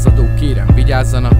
lázadók, kérem vigyázzanak.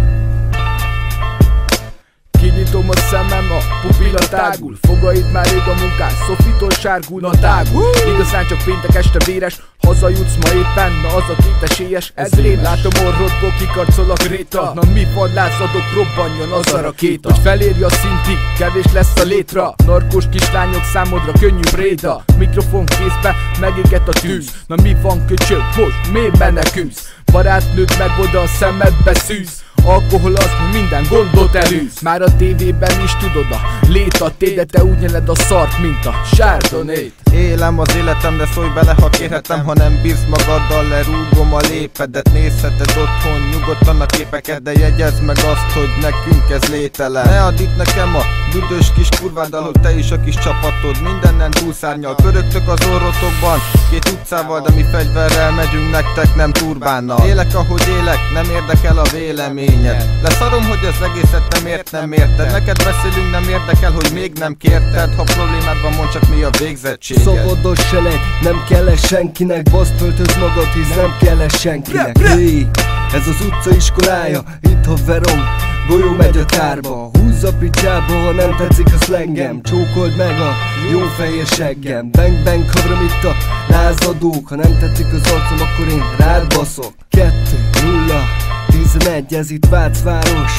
Kinyitom a szemem, a pupilla tágul, fogaid már rég a munkás, Szofitól sárgulna tágul. Igazán csak péntek este véres, hazajutsz ma éppen, na az a két esélyes ezrén. Látom orrodból kikarcol a kréta, na mi van lázadók, robbanjon az a rakéta. Hogy felérj a szintig, kevés lesz a létra, narkós kislányok számodra könnyű préda. Mikrofon kézbe, megéget a tűz, na mi van köcsög, most miért menekülsz? Barátnőd meg oda a szemedbe szűz, alkohol az, hogy minden gondot elűz. Már a tévében is tudod a létatét, de te úgy nyeled a szart, mint a Chardonnay-t. Élem az életem, de szólj bele, ha kérhetem. Ha nem bírsz magaddal, lerúgom a lépedet. Nézheted otthon nyugodtan a képeket, de jegyezd meg azt, hogy nekünk ez lételen. Ne add itt nekem a büdös kis kurváddal, hogy te is a kis csapatod mindennen túlszárnyal. Pörögtök az orrotokban, két utcával, de mi fegyverrel megyünk nektek, nem turbánnal. Élek ahogy élek, nem érdekel a véleményed. Leszarom, hogy az egészet nem érted. Neked beszélünk, nem érdekel, hogy még nem kérted. Ha problémád van, mondd csak mi a végzettség. Szabados se legy, nem kell -e senkinek. Baszt öltöz magad, hisz nem kell -e senkinek. Hey, ez az utca iskolája, itt haverom, golyó megy a tárba. Húzz a picsába, ha nem tetszik a szlengem. Csókold meg a jó fehér seggem. Bang bang havram itt a lázadók. Ha nem tetszik az arcom, akkor én rád baszok. 2-0-11, ez itt Vácváros.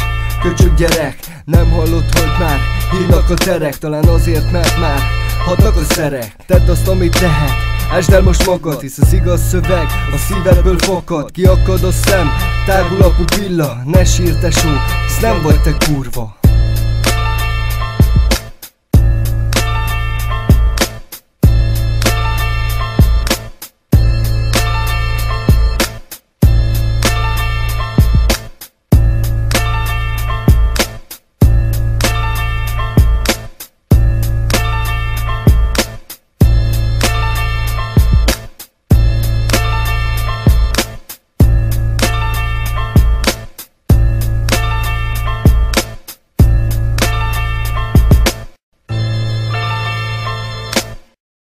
Köcsög gyerek, nem hallod, hogy már hívnak a terek. Talán azért, mert már hatnak a szerek. Tedd azt, amit tehet, ásd el most magad, hisz az igaz szöveg a szívedből fakad. Kiakad a szem, tágul a pupilla, ne sírj tesó, hisz nem vagy te kurva.